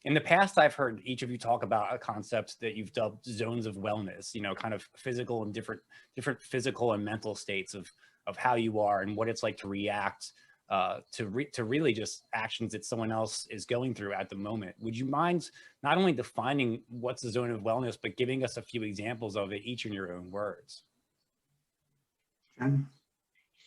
In the past, I've heard each of you talk about a concept that you've dubbed zones of wellness, kind of physical and different physical and mental states of how you are and what it's like to react to really just actions that someone else is going through at the moment. Would you mind not only defining what's the zone of wellness, but giving us a few examples of it, each in your own words? Jen?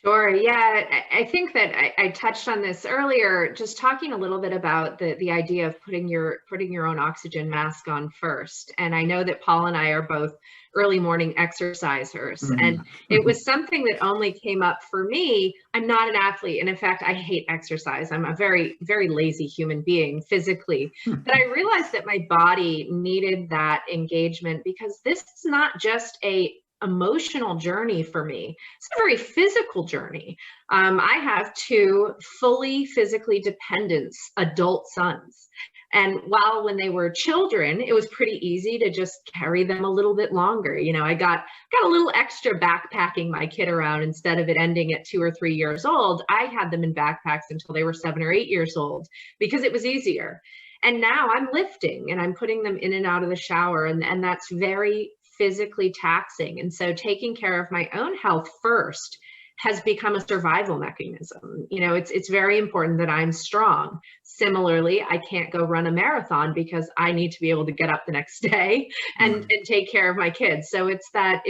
Sure. Yeah, I think that I touched on this earlier, just talking a little bit about the idea of putting your own oxygen mask on first. And I know that Paul and I are both early morning exercisers, and it was something that only came up for me. I'm not an athlete, and in fact, I hate exercise. I'm a very, very lazy human being physically, but I realized that my body needed that engagement, because this is not just a emotional journey for me. It's a very physical journey. I have two fully physically dependent adult sons. And while when they were children, it was pretty easy to just carry them a little bit longer. I got a little extra backpacking my kid around instead of it ending at 2 or 3 years old. I had them in backpacks until they were 7 or 8 years old because it was easier. And now I'm lifting and I'm putting them in and out of the shower, and that's very physically taxing. And so taking care of my own health first has become a survival mechanism. It's very important that I'm strong. Similarly, I can't go run a marathon because I need to be able to get up the next day and take care of my kids. So it's that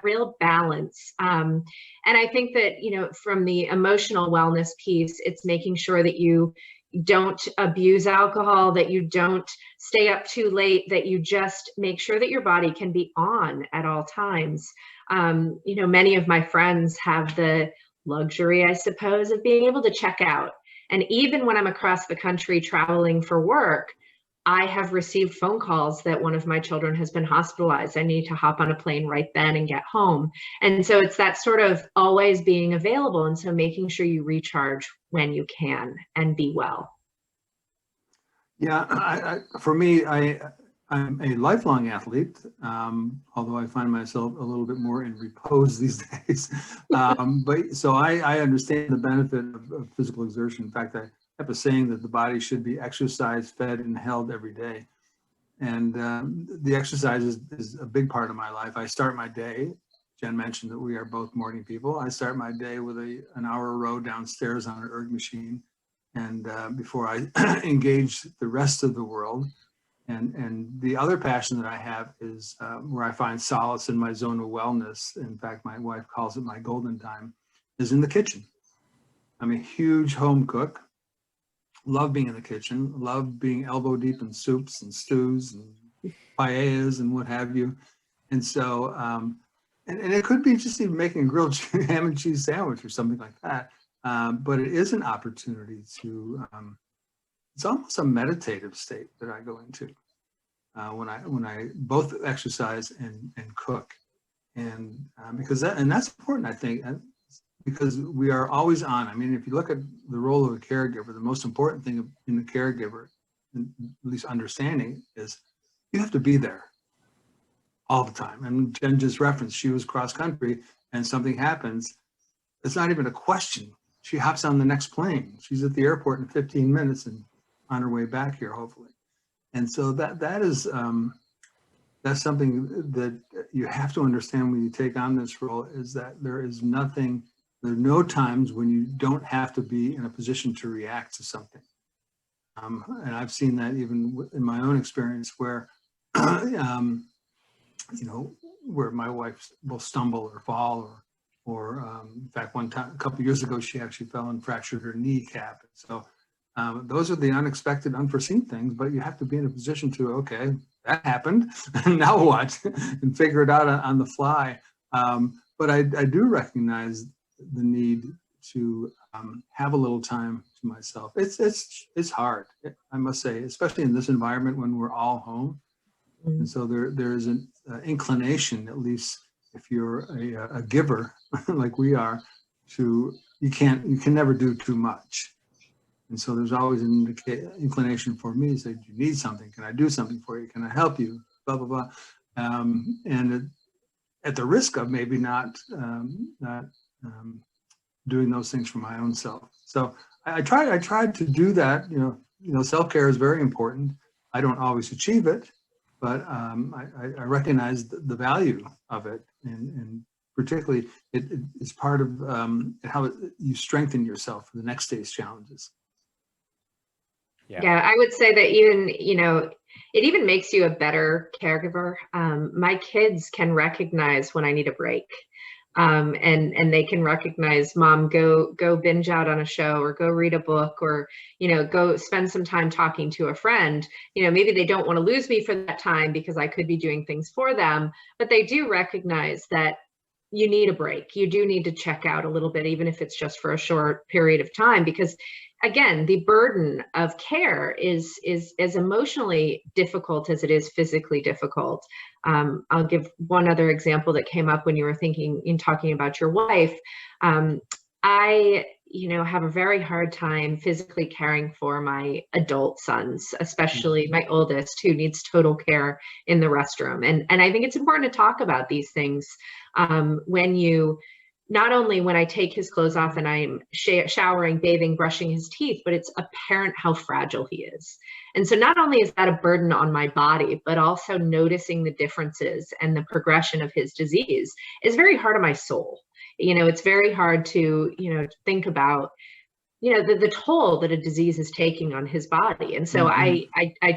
real balance. And I think that, from the emotional wellness piece, it's making sure that you don't abuse alcohol, that you don't stay up too late, that you just make sure that your body can be on at all times. Many of my friends have the luxury, I suppose, of being able to check out. And even when I'm across the country traveling for work, I have received phone calls that one of my children has been hospitalized. I need to hop on a plane right then and get home. And so it's that sort of always being available. And so making sure you recharge when you can and be well. Yeah, for me, I'm a lifelong athlete, although I find myself a little bit more in repose these days. But so I understand the benefit of physical exertion. In fact, I have a saying that the body should be exercised, fed, and held every day. And the exercise is a big part of my life. I start my day. Jen mentioned that we are both morning people. I start my day with an hour row downstairs on an erg machine, and before I engage the rest of the world. And the other passion that I have is where I find solace in my zone of wellness. In fact, my wife calls it my golden time, is in the kitchen. I'm a huge home cook. Love being in the kitchen. Love being elbow deep in soups and stews and paellas and what have you. And so, and it could be just even making a grilled ham and cheese sandwich or something like that. But it is an opportunity to, it's almost a meditative state that I go into when I both exercise and cook. And because that's important, I think, because we are always on. I mean, if you look at the role of a caregiver, the most important thing in the caregiver, at least understanding, is you have to be there all the time. And Jen just referenced, she was cross country and something happens. It's not even a question. She hops on the next plane. She's at the airport in 15 minutes and on her way back here, hopefully. And so that is, that's something that you have to understand when you take on this role, is that there are no times when you don't have to be in a position to react to something. And I've seen that even in my own experience where, where my wife will stumble or fall or in fact, one time, a couple of years ago, she actually fell and fractured her kneecap. So those are the unexpected, unforeseen things, but you have to be in a position to, okay, that happened, and now what? And figure it out on the fly. But I do recognize the need to have a little time to myself. It's hard, I must say, especially in this environment when we're all home. And so there is an inclination, at least if you're a giver like we are, you can never do too much. And so there's always an inclination for me to say, do you need something? Can I do something for you? Can I help you? Blah, blah, blah. And at the risk of maybe not doing those things for my own self. So I tried to do that, self-care is very important. I don't always achieve it, but I recognize the value of it, and particularly it is part of how you strengthen yourself for the next day's challenges. Yeah, I would say that even, it even makes you a better caregiver. My kids can recognize when I need a break. And they can recognize, Mom, go binge out on a show, or go read a book, or, go spend some time talking to a friend. Maybe they don't want to lose me for that time because I could be doing things for them, but they do recognize that you need a break. You do need to check out a little bit, even if it's just for a short period of time, because again, the burden of care is as emotionally difficult as it is physically difficult. I'll give one other example that came up when you were talking about your wife. I, have a very hard time physically caring for my adult sons, especially my oldest, who needs total care in the restroom. And I think it's important to talk about these things not only when I take his clothes off and I'm showering, bathing, brushing his teeth, but it's apparent how fragile he is. And so not only is that a burden on my body, but also noticing the differences and the progression of his disease is very hard on my soul. It's very hard to, think about, the toll that a disease is taking on his body. And so I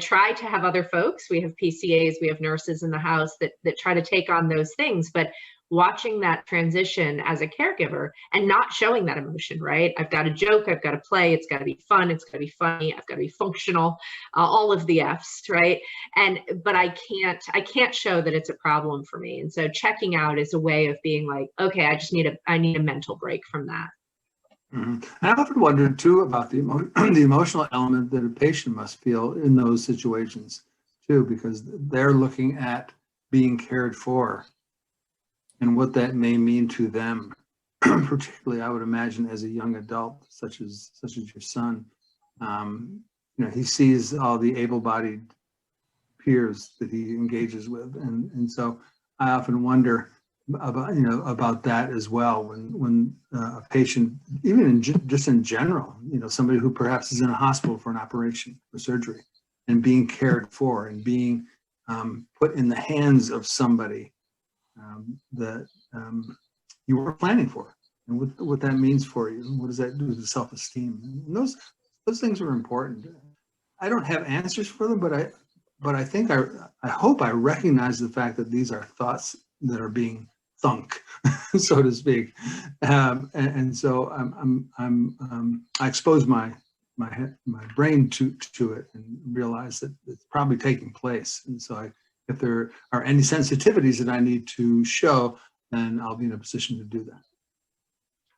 try to have other folks, we have PCAs, we have nurses in the house that try to take on those things, but watching that transition as a caregiver and not showing that emotion, right? I've got to joke, I've got to play, it's got to be fun, it's got to be funny, I've got to be functional, all of the F's, right? But I can't show that it's a problem for me. And so checking out is a way of being like, okay, I need a mental break from that. Mm-hmm. I often wonder too about the emotional element that a patient must feel in those situations too, because they're looking at being cared for and what that may mean to them, particularly I would imagine as a young adult, such as your son. He sees all the able-bodied peers that he engages with, and so I often wonder about that as well when a patient, even just in general, somebody who perhaps is in a hospital for an operation or surgery and being cared for and being put in the hands of somebody that you were planning for, and what that means for you, and what does that do to self-esteem? And those things are important. I don't have answers for them, but I think I hope I recognize the fact that these are thoughts that are being thunk, so to speak, and so I expose my brain to it and realize that it's probably taking place. And so if there are any sensitivities that I need to show, then I'll be in a position to do that.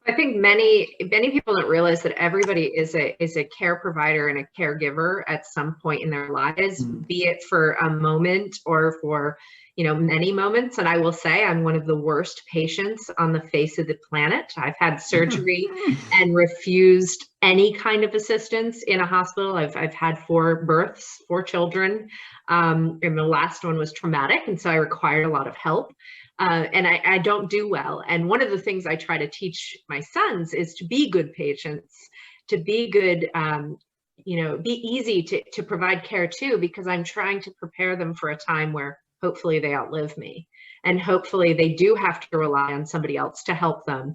I think many people don't realize that everybody is a care provider and a caregiver at some point in their lives, be it for a moment or for many moments. And I will say I'm one of the worst patients on the face of the planet. I've had surgery and refused any kind of assistance in a hospital. I've had 4 births, 4 children, and the last one was traumatic, and so I required a lot of help. And I don't do well. And one of the things I try to teach my sons is to be good patients, to be good, be easy to provide care too, because I'm trying to prepare them for a time where hopefully they outlive me. And hopefully they do have to rely on somebody else to help them.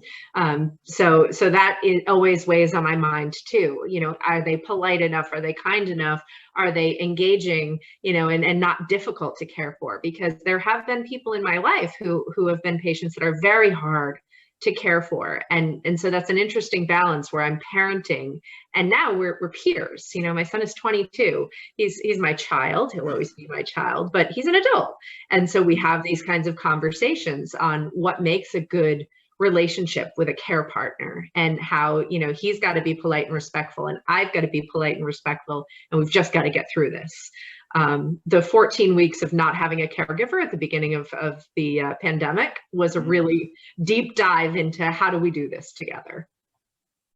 So that always weighs on my mind too. Are they polite enough? Are they kind enough? Are they engaging, and not difficult to care for? Because there have been people in my life who have been patients that are very hard to care for. And so that's an interesting balance where I'm parenting and now we're peers. My son is 22. He's my child. He'll always be my child, but he's an adult. And so we have these kinds of conversations on what makes a good relationship with a care partner and how, he's got to be polite and respectful and I've got to be polite and respectful. And we've just got to get through this. The 14 weeks of not having a caregiver at the beginning of the pandemic was a really deep dive into how do we do this together.